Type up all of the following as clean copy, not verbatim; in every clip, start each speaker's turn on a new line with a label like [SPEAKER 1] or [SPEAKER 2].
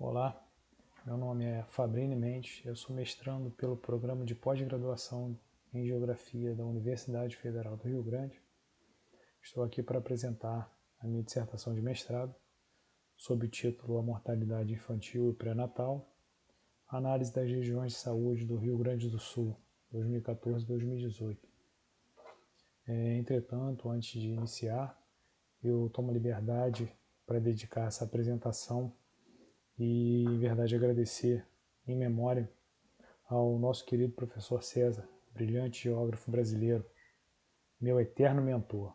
[SPEAKER 1] Olá, meu nome é Fabrini Mendes, eu sou mestrando pelo Programa de Pós-Graduação em Geografia da Universidade Federal do Rio Grande. Estou aqui para apresentar a minha dissertação de mestrado, sob o título A Mortalidade Infantil e Pré-Natal, Análise das Regiões de Saúde do Rio Grande do Sul, 2014-2018. Entretanto, antes de iniciar, eu tomo a liberdade para dedicar essa apresentação e, em verdade, agradecer em memória ao nosso querido professor César, brilhante geógrafo brasileiro, meu eterno mentor.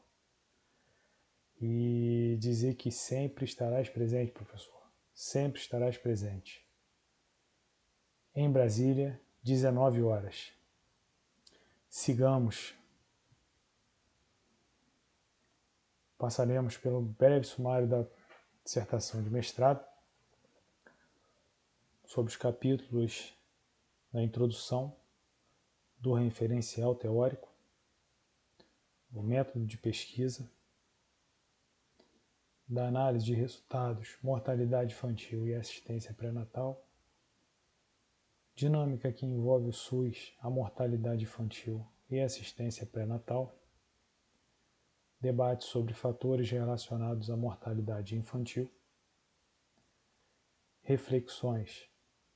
[SPEAKER 1] E dizer que sempre estarás presente, professor, sempre estarás presente. Em Brasília, 19 horas. Sigamos. Passaremos pelo breve sumário da dissertação de mestrado, sobre os capítulos da introdução, do referencial teórico, do método de pesquisa, da análise de resultados, mortalidade infantil e assistência pré-natal, dinâmica que envolve o SUS, a mortalidade infantil e assistência pré-natal, debate sobre fatores relacionados à mortalidade infantil, reflexões,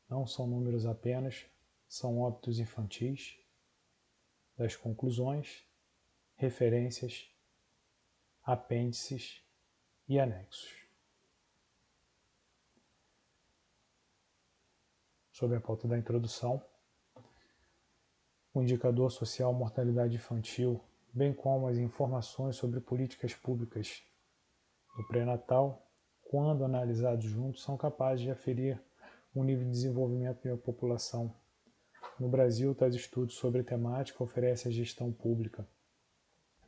[SPEAKER 1] não são números apenas, são óbitos infantis, das conclusões, referências, apêndices e anexos. Sobre a pauta da introdução, o indicador social mortalidade infantil, bem como as informações sobre políticas públicas do pré-natal, quando analisados juntos, são capazes de aferir o nível de desenvolvimento da população. No Brasil, tais estudos sobre a temática oferecem a gestão pública,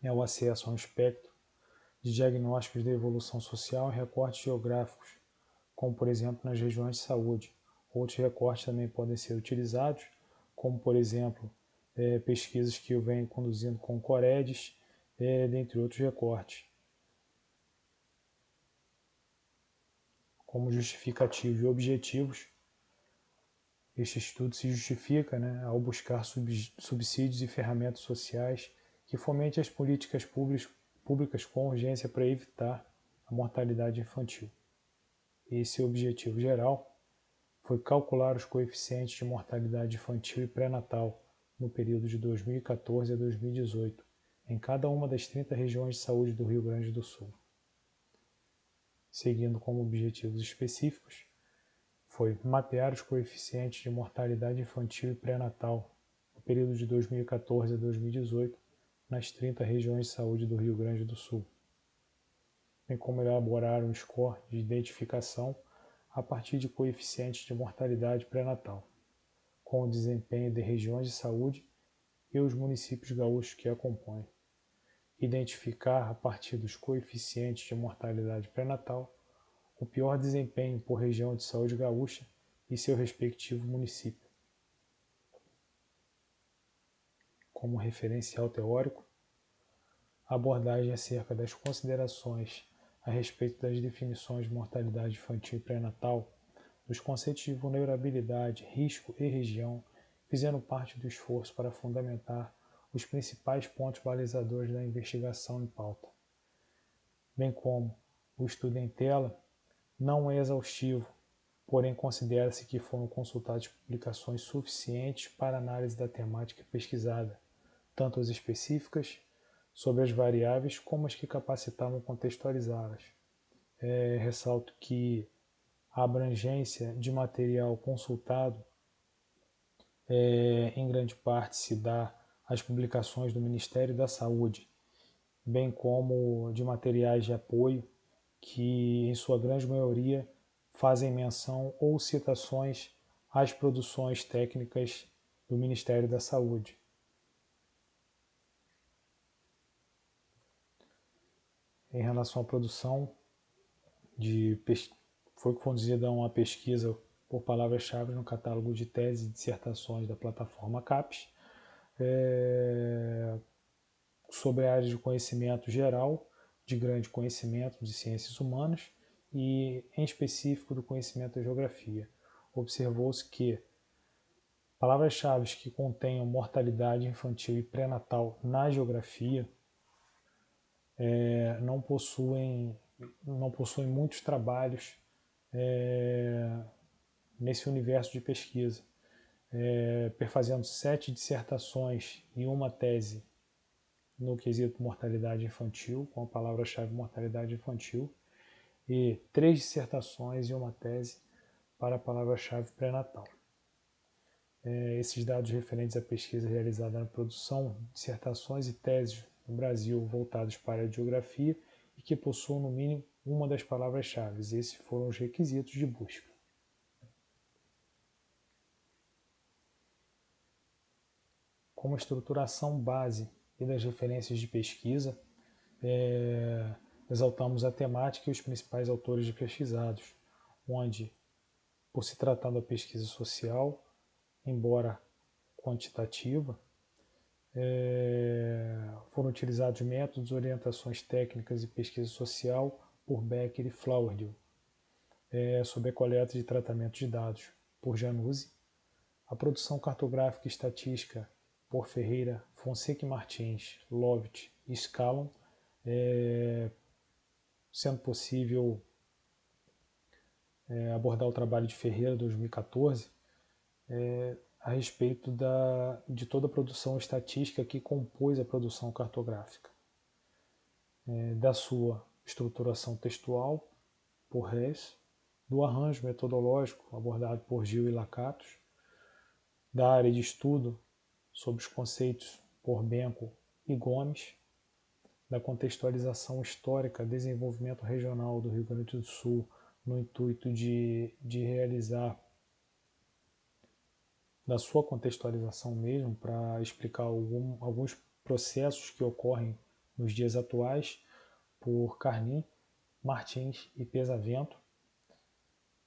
[SPEAKER 1] o acesso a um espectro de diagnósticos da evolução social e recortes geográficos, como por exemplo nas regiões de saúde. Outros recortes também podem ser utilizados, como por exemplo pesquisas que eu venho conduzindo com o Coredes, dentre outros recortes. Como justificativos e objetivos, este estudo se justifica ao buscar subsídios e ferramentas sociais que fomentem as políticas públicas com urgência para evitar a mortalidade infantil. Esse objetivo geral foi calcular os coeficientes de mortalidade infantil e pré-natal no período de 2014 a 2018, em cada uma das 30 regiões de saúde do Rio Grande do Sul. Seguindo como objetivos específicos, foi mapear os coeficientes de mortalidade infantil e pré-natal no período de 2014 a 2018 nas 30 regiões de saúde do Rio Grande do Sul, bem como elaborar um score de identificação a partir de coeficientes de mortalidade pré-natal, com o desempenho de regiões de saúde e os municípios gaúchos que a compõem. Identificar, a partir dos coeficientes de mortalidade pré-natal, o pior desempenho por região de saúde gaúcha e seu respectivo município. Como referencial teórico, a abordagem acerca das considerações a respeito das definições de mortalidade infantil e pré-natal, dos conceitos de vulnerabilidade, risco e região, fizeram parte do esforço para fundamentar os principais pontos balizadores da investigação em pauta, bem como o estudo em tela não é exaustivo, porém considera-se que foram consultadas publicações suficientes para análise da temática pesquisada, tanto as específicas sobre as variáveis como as que capacitavam contextualizá-las. Ressalto que a abrangência de material consultado em grande parte se dá às publicações do Ministério da Saúde, bem como de materiais de apoio que, em sua grande maioria, fazem menção ou citações às produções técnicas do Ministério da Saúde. Em relação à produção, foi conduzida uma pesquisa por palavras-chave no catálogo de teses e dissertações da plataforma CAPES, sobre a área de conhecimento geral, de grande conhecimento de ciências humanas e, em específico, do conhecimento da geografia. Observou-se que palavras-chave que contenham mortalidade infantil e pré-natal na geografia não possuem muitos trabalhos nesse universo de pesquisa, perfazendo 7 dissertações e uma tese no quesito mortalidade infantil, com a palavra-chave mortalidade infantil, e 3 dissertações e uma tese para a palavra-chave pré-natal. Esses dados referentes à pesquisa realizada na produção, dissertações e teses no Brasil voltados para a geografia e que possuam no mínimo uma das palavras-chave. Esses foram os requisitos de busca. Como estruturação base e das referências de pesquisa, exaltamos a temática e os principais autores de pesquisados, onde, por se tratar da pesquisa social, embora quantitativa, foram utilizados métodos, orientações técnicas e pesquisa social por Becker e Flauerdil, sobre a coleta e tratamento de dados por Januzzi, a produção cartográfica e estatística por Ferreira, Fonseca e Martins, Lovett e Scallon, sendo possível abordar o trabalho de Ferreira, 2014, a respeito de toda a produção estatística que compôs a produção cartográfica, da sua estruturação textual, por Reis, do arranjo metodológico abordado por Gil e Lakatos, da área de estudo sobre os conceitos por Benco e Gomes, da contextualização histórica, desenvolvimento regional do Rio Grande do Sul, no intuito de realizar da sua contextualização mesmo, para explicar alguns processos que ocorrem nos dias atuais, por Carnim, Martins e Pesavento,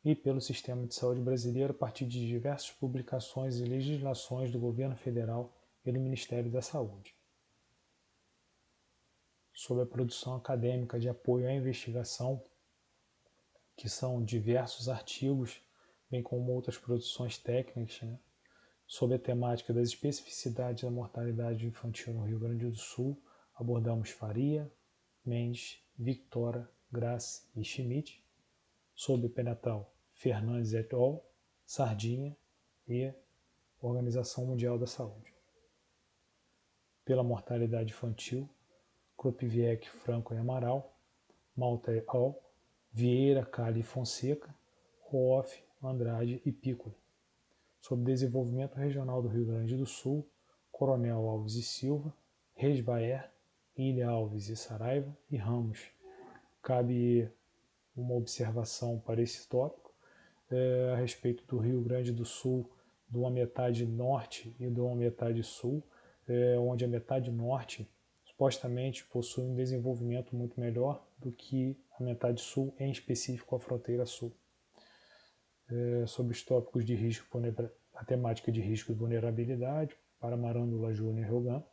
[SPEAKER 1] e pelo Sistema de Saúde Brasileiro a partir de diversas publicações e legislações do Governo Federal e do Ministério da Saúde. Sobre a produção acadêmica de apoio à investigação, que são diversos artigos, bem como outras produções técnicas, sobre a temática das especificidades da mortalidade infantil no Rio Grande do Sul, abordamos Faria, Mendes, Victora, Graça e Schmidt. Sobre o pré-natal, Fernandes et al., Sardinha e Organização Mundial da Saúde. Pela mortalidade infantil, Kropivec, Franco e Amaral, Malta et al., Vieira, Cali e Fonseca, Roof, Andrade e Piccoli. Sobre desenvolvimento regional do Rio Grande do Sul, Coronel Alves e Silva, Reis Baer, Ilha Alves e Saraiva e Ramos. Cabe uma observação para esse tópico a respeito do Rio Grande do Sul, de uma metade norte e de uma metade sul, onde a metade norte supostamente possui um desenvolvimento muito melhor do que a metade sul, em específico a fronteira sul. Sobre os tópicos de risco, a temática de risco e vulnerabilidade, para Marândula Júnior e Rogan,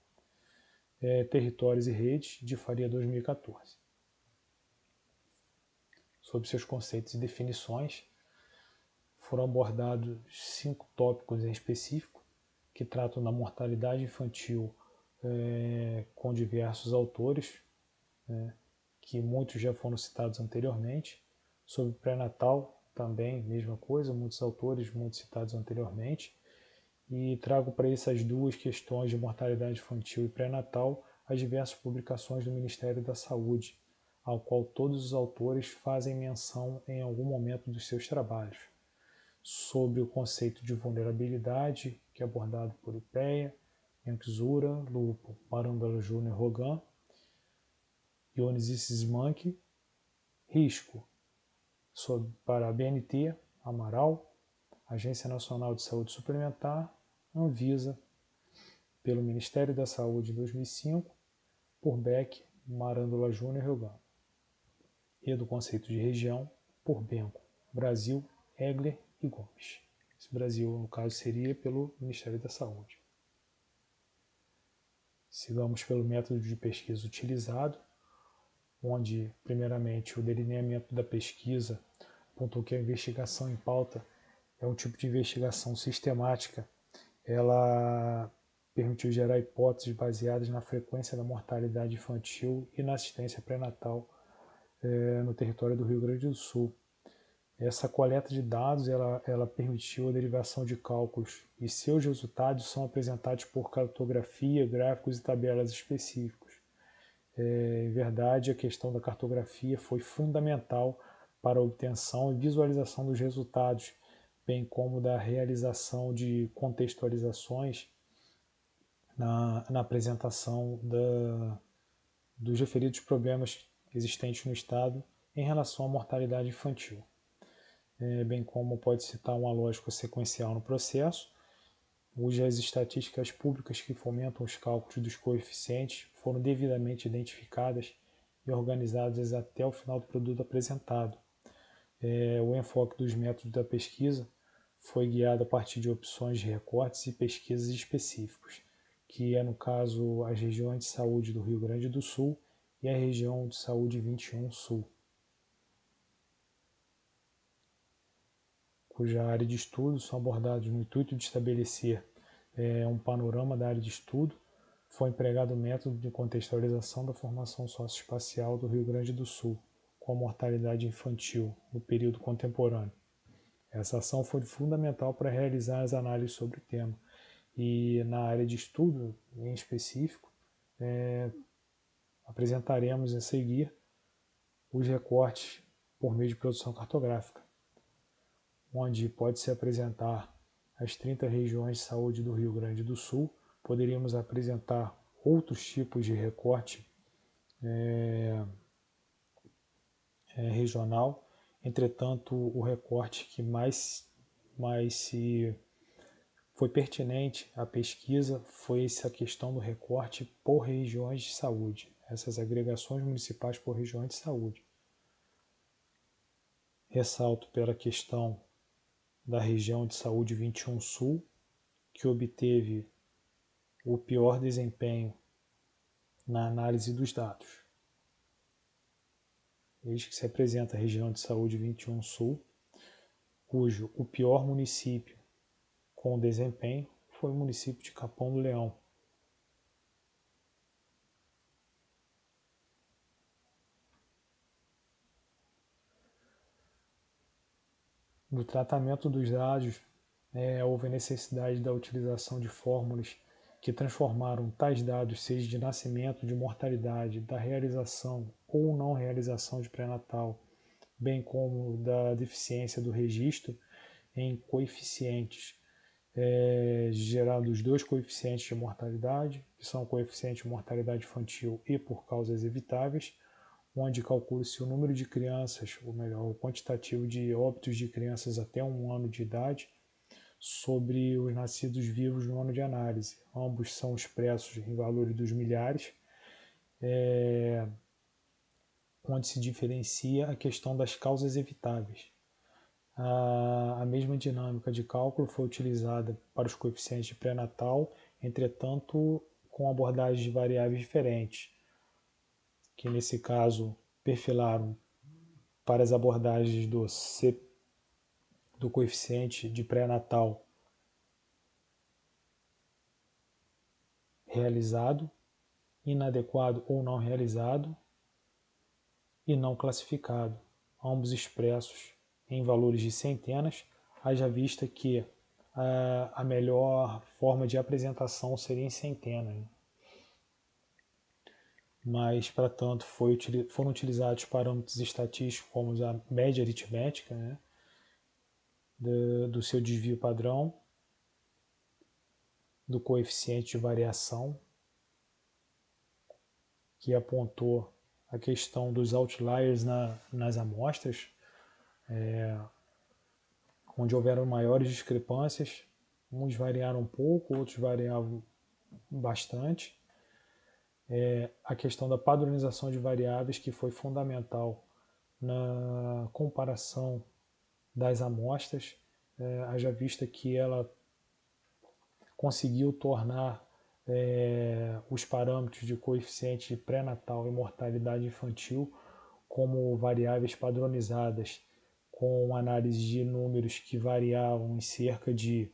[SPEAKER 1] territórios e redes, de Faria 2014. Sobre seus conceitos e definições, foram abordados 5 tópicos em específico, que tratam da mortalidade infantil com diversos autores, que muitos já foram citados anteriormente. Sobre pré-natal, também, mesma coisa, muitos autores, muitos citados anteriormente. E trago para essas duas questões de mortalidade infantil e pré-natal as diversas publicações do Ministério da Saúde, ao qual todos os autores fazem menção em algum momento dos seus trabalhos. Sobre o conceito de vulnerabilidade, que é abordado por Ipeia, Yanxura, Lupo, Marândula Júnior, Rogan, Ionis Sismank, risco para a BNT, Amaral, Agência Nacional de Saúde Suplementar, Anvisa, pelo Ministério da Saúde em 2005, por Beck, Marândula Júnior e Rogan. E do conceito de região, por Benco, Brasil, Egler e Gomes. Esse Brasil, no caso, seria pelo Ministério da Saúde. Sigamos pelo método de pesquisa utilizado. onde, primeiramente, o delineamento da pesquisa apontou que a investigação em pauta é um tipo de investigação sistemática. Ela permitiu gerar hipóteses baseadas na frequência da mortalidade infantil e na assistência pré-natal no território do Rio Grande do Sul. Essa coleta de dados ela permitiu a derivação de cálculos e seus resultados são apresentados por cartografia, gráficos e tabelas específicos. Em verdade, a questão da cartografia foi fundamental para a obtenção e visualização dos resultados, bem como da realização de contextualizações na apresentação dos referidos problemas existentes no Estado em relação à mortalidade infantil. Bem como pode citar uma lógica sequencial no processo, cujas estatísticas públicas que fomentam os cálculos dos coeficientes foram devidamente identificadas e organizadas até o final do produto apresentado. O enfoque dos métodos da pesquisa foi guiado a partir de opções de recortes e pesquisas específicos, que é, no caso, as regiões de saúde do Rio Grande do Sul e a região de saúde 21 Sul, cuja área de estudo são abordados no intuito de estabelecer um panorama da área de estudo. Foi empregado o método de contextualização da formação socioespacial do Rio Grande do Sul, com a mortalidade infantil no período contemporâneo. Essa ação foi fundamental para realizar as análises sobre o tema. E na área de estudo, em específico, apresentaremos a seguir os recortes por meio de produção cartográfica, onde pode-se apresentar as 30 regiões de saúde do Rio Grande do Sul. Poderíamos apresentar outros tipos de recorte regional, entretanto, o recorte que mais se foi pertinente à pesquisa foi essa questão do recorte por regiões de saúde, essas agregações municipais por regiões de saúde. Ressalto pela questão da região de saúde 21 Sul, que obteve o pior desempenho na análise dos dados. Eis que se apresenta a região de saúde 21 Sul, cujo o pior município com desempenho foi o município de Capão do Leão. No tratamento dos dados, houve a necessidade da utilização de fórmulas que transformaram tais dados, seja de nascimento, de mortalidade, da realização ou não realização de pré-natal, bem como da deficiência do registro, em coeficientes, gerados dois coeficientes de mortalidade, que são o coeficiente de mortalidade infantil e por causas evitáveis, onde calcula-se o número de crianças, ou melhor, o quantitativo de óbitos de crianças até 1 ano de idade, sobre os nascidos vivos no ano de análise. Ambos são expressos em valores dos milhares, onde se diferencia a questão das causas evitáveis. A mesma dinâmica de cálculo foi utilizada para os coeficientes de pré-natal, entretanto com abordagens de variáveis diferentes, que nesse caso perfilaram para as abordagens do coeficiente de pré-natal realizado, inadequado ou não realizado e não classificado, ambos expressos em valores de centenas, haja vista que a melhor forma de apresentação seria em centenas. Mas, para tanto, foram utilizados parâmetros estatísticos como a média aritmética, né, do seu desvio padrão, do coeficiente de variação, que apontou a questão dos outliers nas amostras, onde houveram maiores discrepâncias, uns variaram um pouco, outros variavam bastante. A questão da padronização de variáveis, que foi fundamental na comparação das amostras, haja vista que ela conseguiu tornar os parâmetros de coeficiente pré-natal e mortalidade infantil como variáveis padronizadas, com análise de números que variavam em cerca de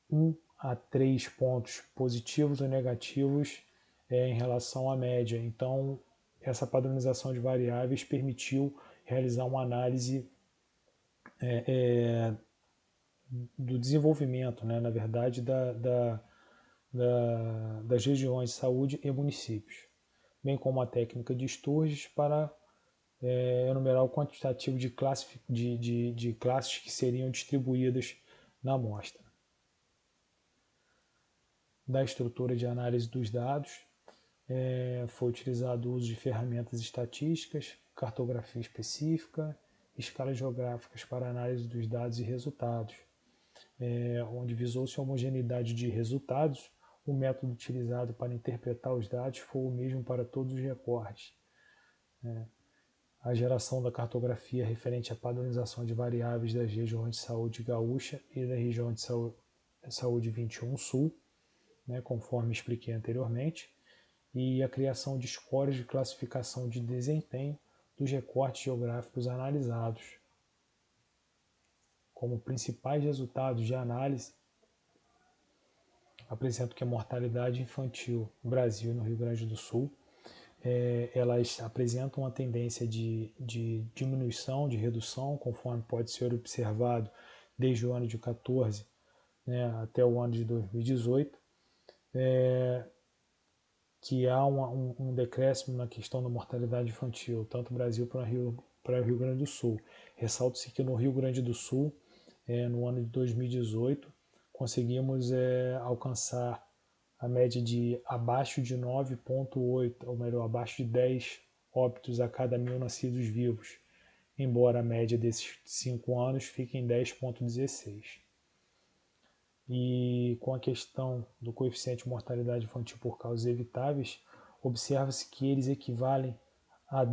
[SPEAKER 1] 1 a 3 pontos positivos ou negativos em relação à média. Então, essa padronização de variáveis permitiu realizar uma análise do desenvolvimento, né, na verdade, das regiões de saúde e municípios, bem como a técnica de Sturges para enumerar o quantitativo de classes que seriam distribuídas na amostra. Da estrutura de análise dos dados, foi utilizado o uso de ferramentas estatísticas, cartografia específica, escalas geográficas para análise dos dados e resultados, onde visou-se a homogeneidade de resultados. O método utilizado para interpretar os dados foi o mesmo para todos os recortes. A geração da cartografia referente à padronização de variáveis das regiões de saúde gaúcha e da região de saúde 21 Sul, né, conforme expliquei anteriormente, e a criação de scores de classificação de desempenho dos recortes geográficos analisados. Como principais resultados de análise, apresento que a mortalidade infantil no Brasil e no Rio Grande do Sul, elas apresentam uma tendência de diminuição, de redução, conforme pode ser observado desde o ano de 14, né, até o ano de 2018, que há um decréscimo na questão da mortalidade infantil, tanto no Brasil para o Rio Grande do Sul. Ressalto-se que no Rio Grande do Sul, no ano de 2018, conseguimos alcançar a média de abaixo de 9,8, ou melhor, abaixo de 10 óbitos a cada 1.000 nascidos vivos, embora a média desses 5 anos fique em 10,16. E com a questão do coeficiente de mortalidade infantil por causas evitáveis, observa-se que eles equivalem a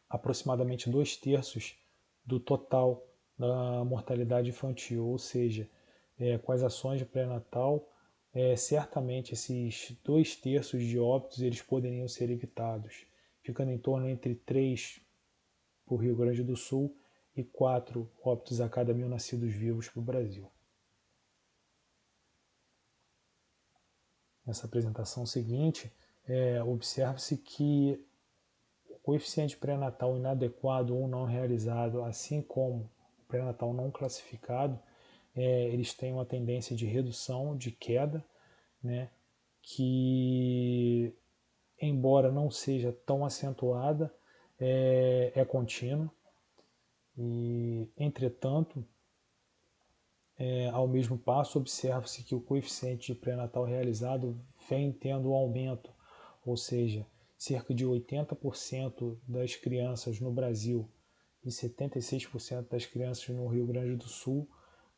[SPEAKER 1] aproximadamente 2/3 do total da mortalidade infantil, ou seja, com as ações de pré-natal, certamente esses 2/3 de óbitos eles poderiam ser evitados, ficando em torno entre 3 para o Rio Grande do Sul e 4 óbitos a cada 1.000 nascidos vivos para o Brasil. Nessa apresentação seguinte, observa-se que o coeficiente pré-natal inadequado ou não realizado, assim como o pré-natal não classificado, eles têm uma tendência de redução, de queda, né, que, embora não seja tão acentuada, é contínua. E, entretanto, ao mesmo passo, observa-se que o coeficiente de pré-natal realizado vem tendo um aumento, ou seja, cerca de 80% das crianças no Brasil e 76% das crianças no Rio Grande do Sul,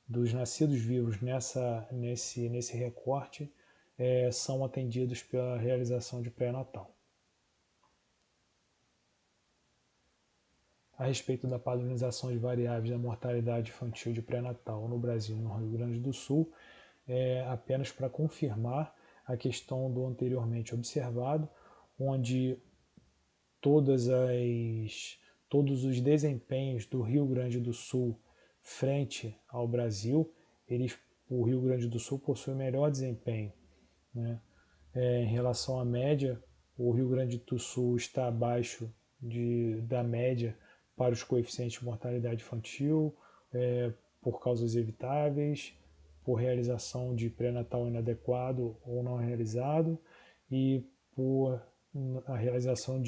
[SPEAKER 1] dos nascidos vivos nesse recorte, são atendidos pela realização de pré-natal. A respeito da padronização de variáveis da mortalidade infantil de pré-natal no Brasil e no Rio Grande do Sul, apenas para confirmar a questão do anteriormente observado, onde todos os desempenhos do Rio Grande do Sul frente ao Brasil, o Rio Grande do Sul possui melhor desempenho, né? Em relação à média, o Rio Grande do Sul está abaixo da média para os coeficientes de mortalidade infantil, por causas evitáveis, por realização de pré-natal inadequado ou não realizado e por a realização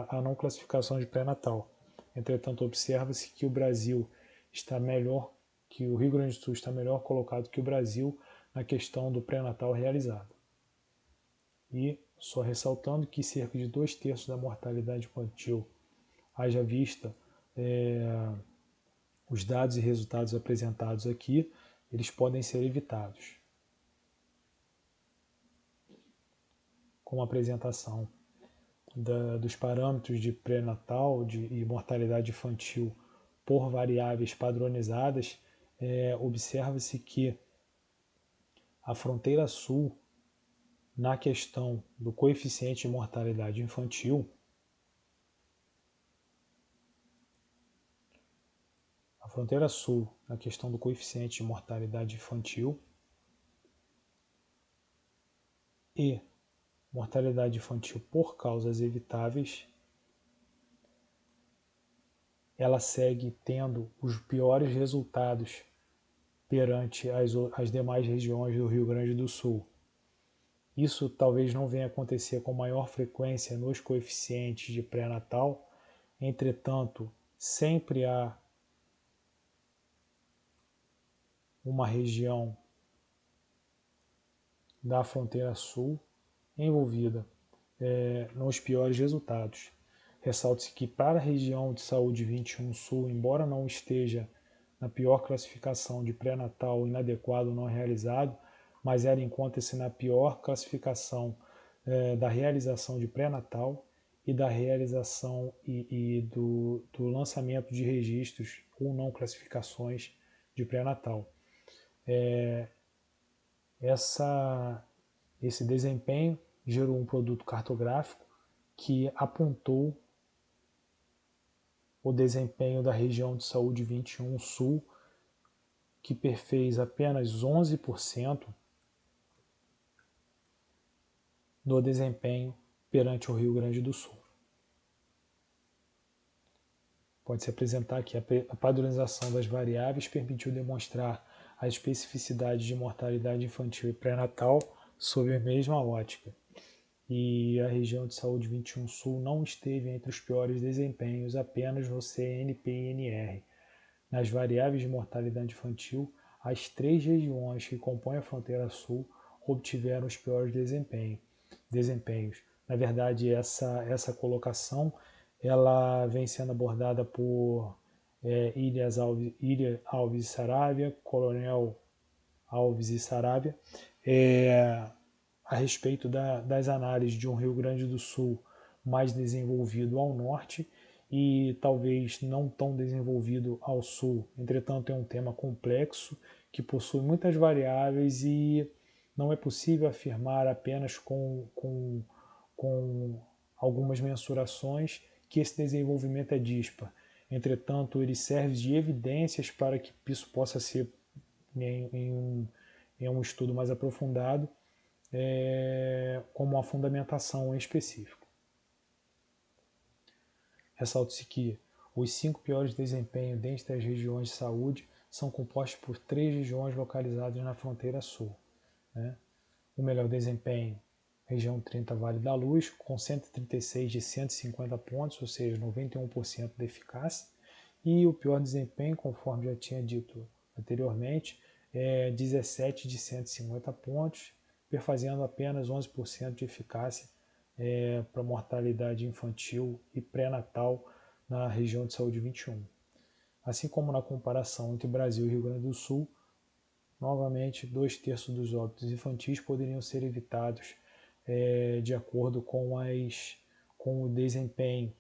[SPEAKER 1] a não classificação de pré-natal. Entretanto, observa-se que o Brasil está melhor, que o Rio Grande do Sul está melhor colocado que o Brasil na questão do pré-natal realizado. E só ressaltando que cerca de 2/3 da mortalidade infantil, haja vista os dados e resultados apresentados aqui, eles podem ser evitados. Com a apresentação dos parâmetros de pré-natal e mortalidade infantil por variáveis padronizadas, observa-se que a fronteira sul, na questão do coeficiente de mortalidade infantil, a fronteira sul, na questão do coeficiente de mortalidade infantil e mortalidade infantil por causas evitáveis, ela segue tendo os piores resultados perante as demais regiões do Rio Grande do Sul. Isso talvez não venha acontecer com maior frequência nos coeficientes de pré-natal, entretanto, sempre há uma região da fronteira sul envolvida nos piores resultados. Ressalte-se que para a região de saúde 21 Sul, embora não esteja na pior classificação de pré-natal inadequado não realizado, mas ela encontra-se na pior classificação da realização de pré-natal e da realização do lançamento de registros ou não classificações de pré-natal. Esse desempenho gerou um produto cartográfico que apontou o desempenho da região de saúde 21 Sul, que perfez apenas 11% do desempenho perante o Rio Grande do Sul. Pode-se apresentar que a padronização das variáveis permitiu demonstrar a especificidade de mortalidade infantil e pré-natal sob a mesma ótica. E a região de saúde 21 Sul não esteve entre os piores desempenhos apenas no CNP-INR. Nas variáveis de mortalidade infantil, as 3 regiões que compõem a fronteira sul obtiveram os piores desempenhos. Na verdade, essa colocação ela vem sendo abordada por Ilha Alves e Saravia, Coronel Alves e Saravia, a respeito das análises de um Rio Grande do Sul mais desenvolvido ao norte e talvez não tão desenvolvido ao sul. Entretanto, é um tema complexo que possui muitas variáveis e não é possível afirmar apenas com algumas mensurações que esse desenvolvimento é dispar. Entretanto, ele serve de evidências para que isso possa ser em um estudo mais aprofundado, como uma fundamentação em específico. Ressalte-se que os 5 piores desempenhos dentre as regiões de saúde são compostos por 3 regiões localizadas na fronteira sul. O melhor desempenho, região 30 Vale da Luz, com 136 de 150 pontos, ou seja, 91% de eficácia. E o pior desempenho, conforme já tinha dito anteriormente, 17 de 150 pontos, perfazendo apenas 11% de eficácia para mortalidade infantil e pré-natal na região de saúde 21. Assim como na comparação entre Brasil e Rio Grande do Sul, novamente 2/3 dos óbitos infantis poderiam ser evitados de acordo com o desempenho,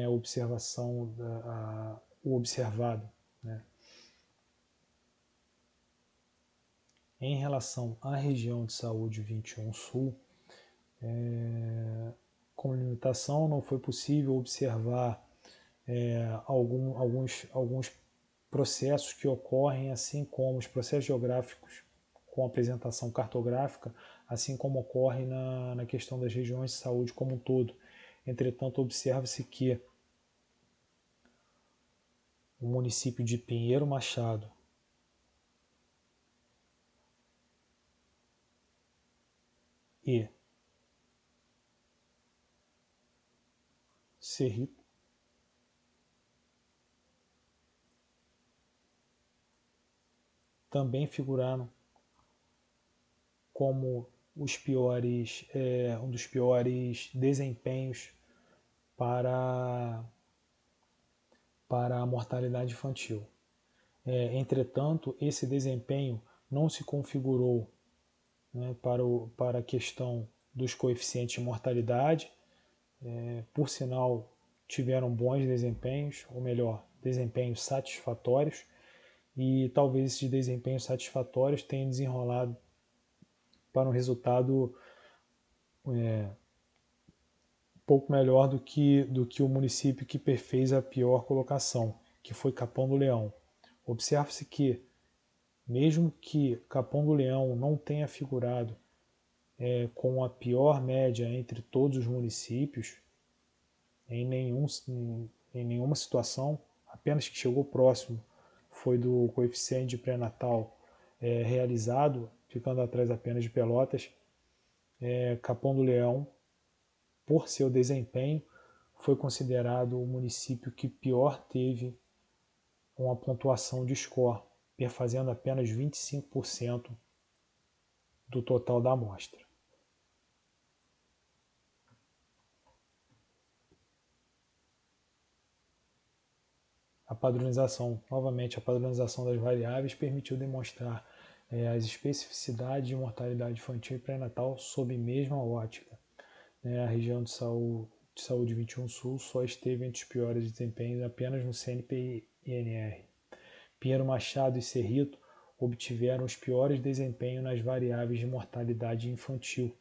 [SPEAKER 1] a observação, o observado. Em relação à região de saúde 21 Sul, com limitação não foi possível observar alguns processos que ocorrem, assim como os processos geográficos com apresentação cartográfica, assim como ocorre na questão das regiões de saúde como um todo. Entretanto, observa-se que o município de Pinheiro Machado e Serrito também figuraram como um dos piores desempenhos para a mortalidade infantil. Entretanto, esse desempenho não se configurou para a questão dos coeficientes de mortalidade. Por sinal, tiveram bons desempenhos, ou melhor, desempenhos satisfatórios, e talvez esses desempenhos satisfatórios tenham desenrolado para um resultado pouco melhor do que o município que fez a pior colocação, que foi Capão do Leão. Observe-se que, mesmo que Capão do Leão não tenha figurado com a pior média entre todos os municípios, em nenhuma situação, apenas que chegou próximo foi do coeficiente de pré-natal realizado, ficando atrás apenas de Pelotas. Capão do Leão, por seu desempenho, foi considerado o município que pior teve uma pontuação de score, perfazendo apenas 25% do total da amostra. A padronização, novamente, a padronização das variáveis permitiu demonstrar as especificidades de mortalidade infantil e pré-natal sob mesma ótica. A região de saúde 21 Sul só esteve entre os piores desempenhos apenas no CNPINR. Pinheiro Machado e Cerrito obtiveram os piores desempenhos nas variáveis de mortalidade infantil,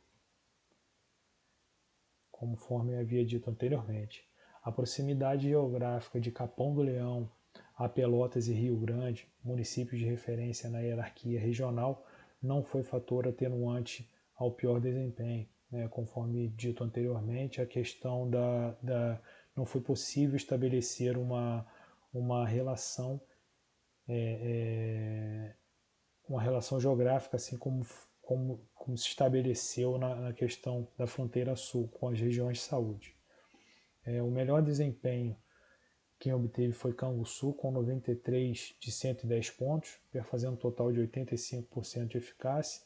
[SPEAKER 1] conforme havia dito anteriormente. A proximidade geográfica de Capão do Leão a Pelotas e Rio Grande, municípios de referência na hierarquia regional, não foi fator atenuante ao pior desempenho. Conforme dito anteriormente, a questão não foi possível estabelecer uma relação uma relação geográfica, assim como se estabeleceu na questão da fronteira sul com as regiões de saúde. O melhor desempenho quem obteve foi Canguçu, com 93 de 110 pontos, fazendo um total de 85% de eficácia.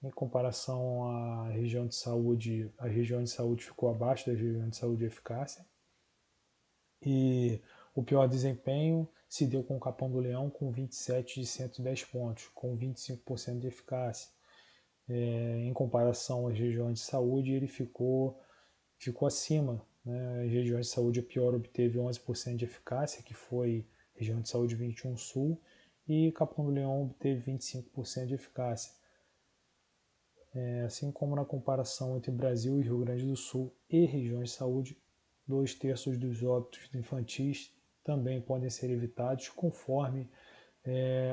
[SPEAKER 1] Em comparação à região de saúde, a região de saúde ficou abaixo da região de saúde de eficácia. E o pior desempenho se deu com o Capão do Leão, com 27 de 110 pontos, com 25% de eficácia. Em comparação às regiões de saúde, ele ficou acima. As regiões de saúde, a pior obteve 11% de eficácia, que foi região de saúde 21 Sul, e Capão do Leão obteve 25% de eficácia. Assim como na comparação entre Brasil e Rio Grande do Sul e regiões de saúde, 2/3 dos óbitos infantis também podem ser evitados conforme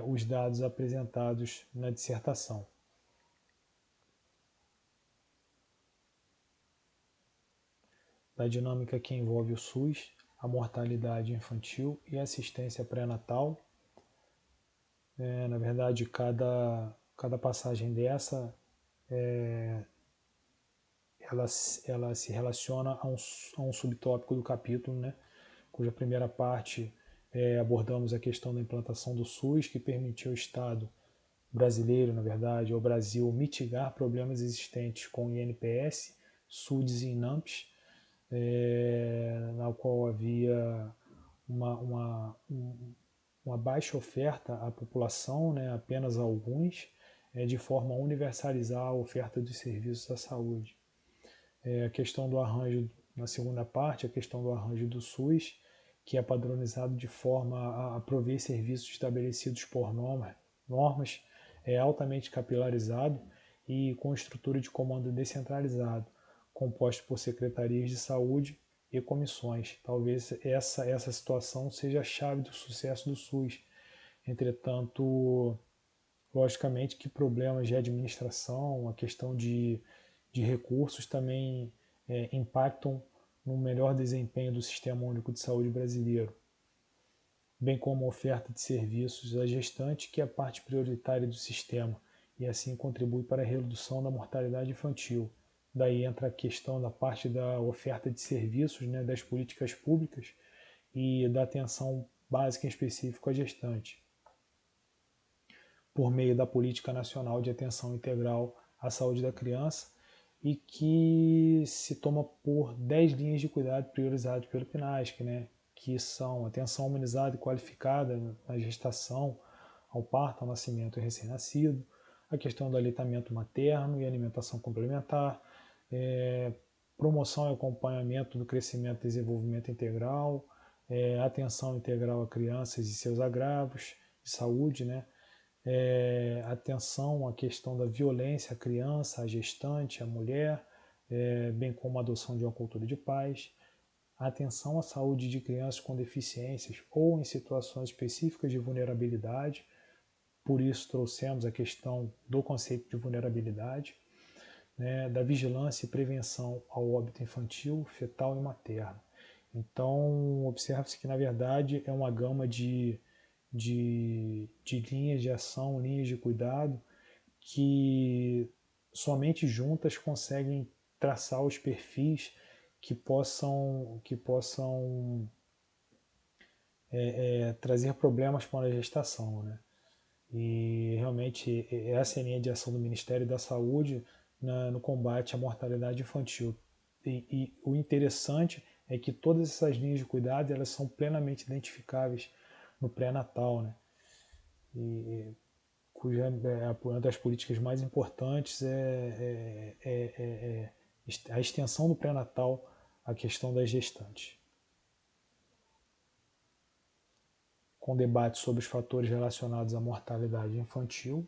[SPEAKER 1] os dados apresentados na dissertação. Da dinâmica que envolve o SUS, a mortalidade infantil e a assistência pré-natal. Na verdade, cada passagem dessa ela se relaciona a um subtópico do capítulo, cuja primeira parte abordamos a questão da implantação do SUS, que permitiu ao Estado brasileiro, na verdade, ao Brasil, mitigar problemas existentes com o INPS, SUDES e INAMPS, na qual havia uma baixa oferta à população, apenas a alguns, de forma a universalizar a oferta dos serviços da saúde. A questão do arranjo, na segunda parte, a questão do arranjo do SUS, que é padronizado de forma a prover serviços estabelecidos por normas, é altamente capilarizado e com estrutura de comando descentralizado, composto por secretarias de saúde e comissões. Talvez essa situação seja a chave do sucesso do SUS. Entretanto, logicamente que problemas de administração, a questão de recursos também impactam no melhor desempenho do Sistema Único de Saúde brasileiro, bem como a oferta de serviços à gestante, que é a parte prioritária do sistema, e assim contribui para a redução da mortalidade infantil. Daí entra a questão da parte da oferta de serviços, das políticas públicas e da atenção básica em específico à gestante, por meio da Política Nacional de Atenção Integral à Saúde da Criança, e que se toma por 10 linhas de cuidado priorizadas pelo PNASC, que são atenção humanizada e qualificada na gestação, ao parto, ao nascimento e recém-nascido, a questão do aleitamento materno e alimentação complementar, promoção e acompanhamento do crescimento e desenvolvimento integral, atenção integral a crianças e seus agravos de saúde, atenção à questão da violência à criança, à gestante, à mulher, bem como a adoção de uma cultura de paz, atenção à saúde de crianças com deficiências ou em situações específicas de vulnerabilidade, por isso trouxemos a questão do conceito de vulnerabilidade, né, da vigilância e prevenção ao óbito infantil, fetal e materno. Então, observa-se que, na verdade, é uma gama de linhas de ação, linhas de cuidado, que somente juntas conseguem traçar os perfis que possam trazer problemas para a gestação, né? E realmente essa é a linha de ação do Ministério da Saúde no combate à mortalidade infantil. E o interessante é que todas essas linhas de cuidado elas são plenamente identificáveis no pré-natal, né? E uma das políticas mais importantes é a extensão do pré-natal à questão das gestantes. Com debate sobre os fatores relacionados à mortalidade infantil,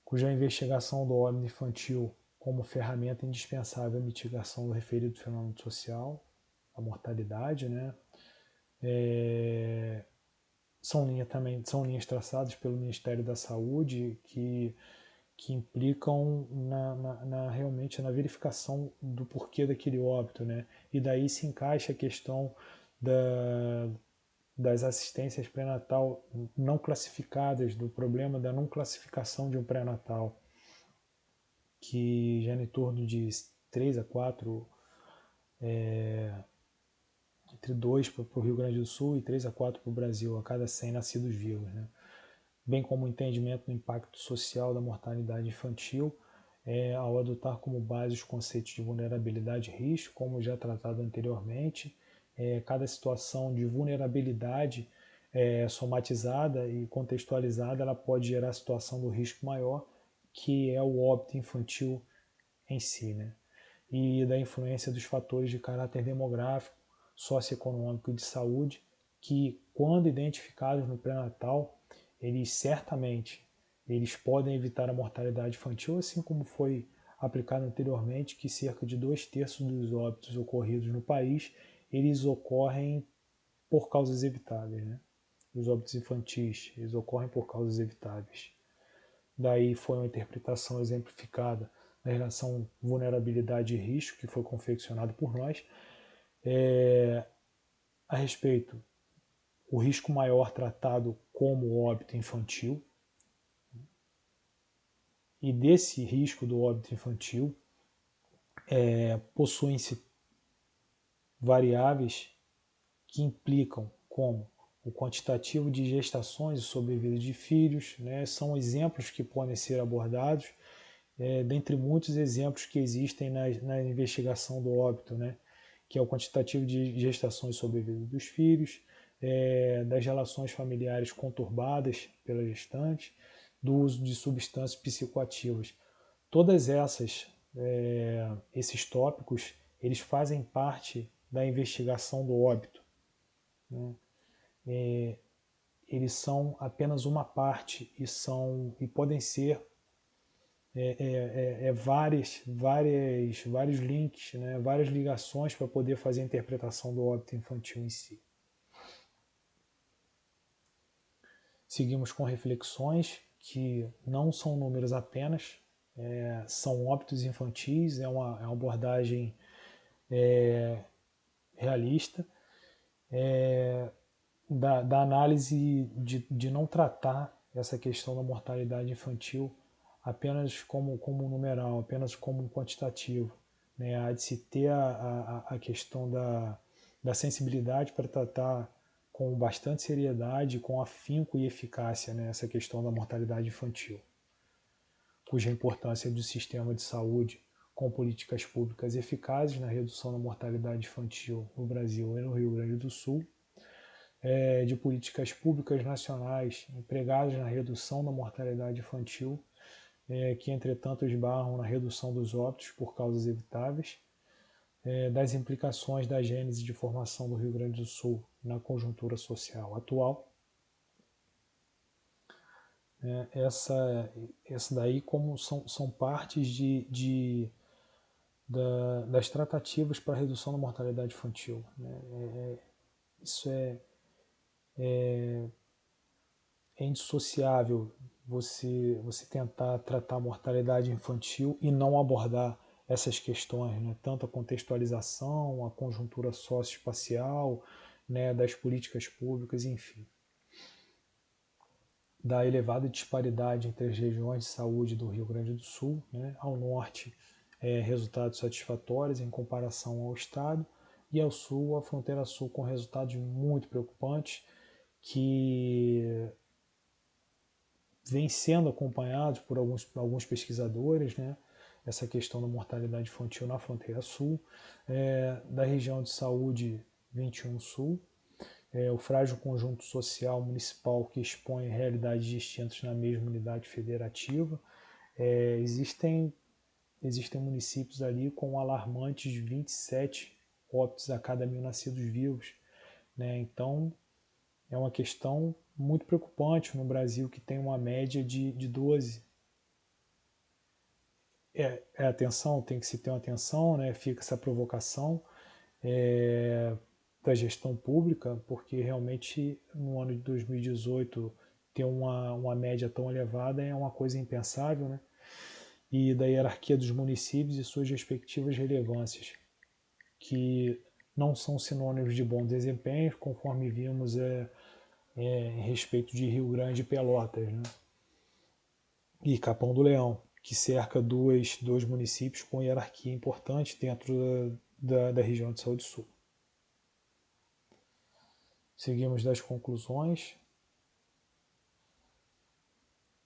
[SPEAKER 1] cuja investigação do óbito infantil como ferramenta indispensável à mitigação do referido fenômeno social, a mortalidade, né? São linhas traçadas pelo Ministério da Saúde que implicam realmente na verificação do porquê daquele óbito, né? E daí se encaixa a questão das assistências pré-natal não classificadas, do problema da não classificação de um pré-natal, que gera em torno de 3 a 4, entre 2 para o Rio Grande do Sul e 3 a 4 para o Brasil, a cada 100 nascidos vivos, né? Bem como o entendimento do impacto social da mortalidade infantil, ao adotar como base os conceitos de vulnerabilidade e risco, como já tratado anteriormente. Cada situação de vulnerabilidade somatizada e contextualizada, ela pode gerar a situação do risco maior, que é o óbito infantil em si, né? E da influência dos fatores de caráter demográfico, socioeconômico e de saúde, que, quando identificados no pré-natal, eles podem evitar a mortalidade infantil, assim como foi aplicado anteriormente, que cerca de 2/3 dos óbitos ocorridos no país, eles ocorrem por causas evitáveis, né? Os óbitos infantis, eles ocorrem por causas evitáveis. Daí foi uma interpretação exemplificada na relação vulnerabilidade e risco, que foi confeccionado por nós, a respeito o risco maior tratado como óbito infantil, e desse risco do óbito infantil possuem-se variáveis que implicam como o quantitativo de gestações e sobrevida de filhos, né, são exemplos que podem ser abordados, dentre muitos exemplos que existem na investigação do óbito, né, que é o quantitativo de gestações e sobrevida dos filhos, das relações familiares conturbadas pela gestante, do uso de substâncias psicoativas. Todas esses tópicos, eles fazem parte da investigação do óbito, né? Eles são apenas uma parte e podem ser vários links, né? Várias ligações para poder fazer a interpretação do óbito infantil em si. Seguimos com reflexões que não são números apenas, são óbitos infantis, é uma abordagem realista, da análise de não tratar essa questão da mortalidade infantil apenas como numeral, apenas como um quantitativo, né? Há de se ter a questão da sensibilidade para tratar com bastante seriedade, com afinco e eficácia, né, essa questão da mortalidade infantil, cuja importância do sistema de saúde com políticas públicas eficazes na redução da mortalidade infantil no Brasil e no Rio Grande do Sul, de políticas públicas nacionais empregadas na redução da mortalidade infantil, que entretanto esbarram na redução dos óbitos por causas evitáveis, das implicações da gênese de formação do Rio Grande do Sul na conjuntura social atual, Essa daí como são partes das tratativas para a redução da mortalidade infantil. Né? Isso é indissociável você tentar tratar a mortalidade infantil e não abordar essas questões, né? Tanto a contextualização, a conjuntura socioespacial, né, das políticas públicas, enfim. Da elevada disparidade entre as regiões de saúde do Rio Grande do Sul, né? Ao norte, resultados satisfatórios em comparação ao estado, e ao sul, a fronteira sul, com resultados muito preocupantes que vem sendo acompanhados por alguns pesquisadores, né? Essa questão da mortalidade infantil na fronteira sul, da região de saúde 21 Sul, o frágil conjunto social municipal que expõe realidades distintas na mesma unidade federativa. Existem municípios ali com alarmantes 27 óbitos a cada 1.000 nascidos vivos, né? Então, é uma questão muito preocupante no Brasil, que tem uma média de 12. Atenção, tem que se ter uma atenção, né? Fica essa provocação da gestão pública, porque realmente no ano de 2018 ter uma média tão elevada é uma coisa impensável, né? E da hierarquia dos municípios e suas respectivas relevâncias, que não são sinônimos de bom desempenho, conforme vimos em respeito de Rio Grande e Pelotas, né? E Capão do Leão, que cerca dois municípios com hierarquia importante dentro da região de Saúde Sul. Seguimos das conclusões,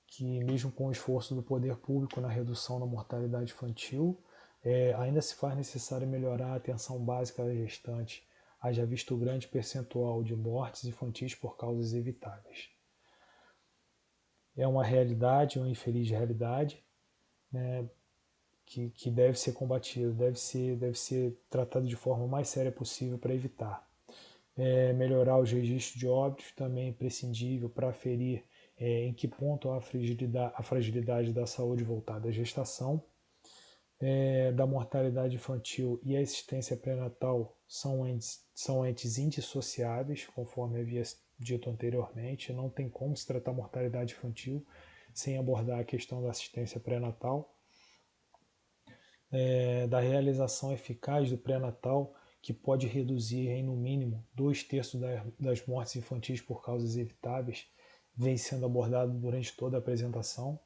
[SPEAKER 1] que mesmo com o esforço do poder público na redução da mortalidade infantil, ainda se faz necessário melhorar a atenção básica da gestante, haja visto o grande percentual de mortes infantis por causas evitáveis. É uma realidade, uma infeliz realidade, né, que deve ser combatido, deve ser tratado de forma mais séria possível para evitar. Melhorar os registros de óbitos também é imprescindível para aferir em que ponto há a fragilidade da saúde voltada à gestação, da mortalidade infantil e a assistência pré-natal são entes indissociáveis, conforme havia dito anteriormente. Não tem como se tratar mortalidade infantil sem abordar a questão da assistência pré-natal, da realização eficaz do pré-natal, que pode reduzir em no mínimo 2/3 das mortes infantis por causas evitáveis, vem sendo abordado durante toda a apresentação,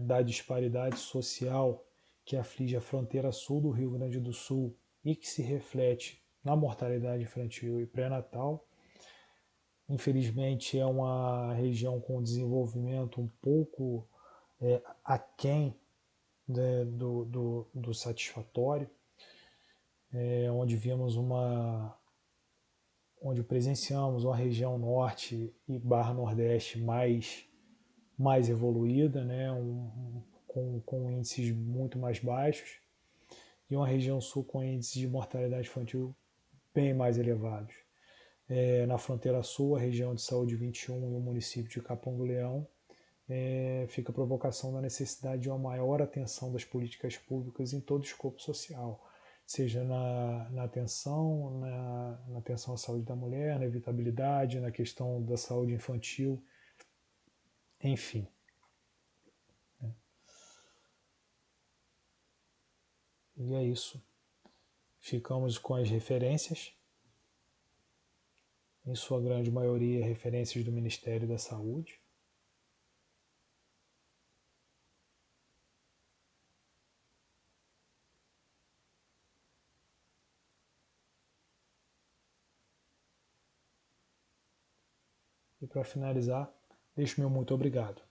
[SPEAKER 1] da disparidade social que aflige a fronteira sul do Rio Grande do Sul e que se reflete na mortalidade infantil e pré-natal. Infelizmente, é uma região com desenvolvimento um pouco aquém, né, do satisfatório, onde presenciamos uma região norte e barra nordeste mais evoluída, né, com índices muito mais baixos, e uma região sul com índices de mortalidade infantil bem mais elevados. Na fronteira sul, a região de saúde 21 e o município de Capão do Leão, fica a provocação da necessidade de uma maior atenção das políticas públicas em todo o escopo social, seja na atenção, na atenção à saúde da mulher, na evitabilidade, na questão da saúde infantil, enfim. E é isso. Ficamos com as referências, em sua grande maioria referências do Ministério da Saúde. E para finalizar, deixo meu muito obrigado.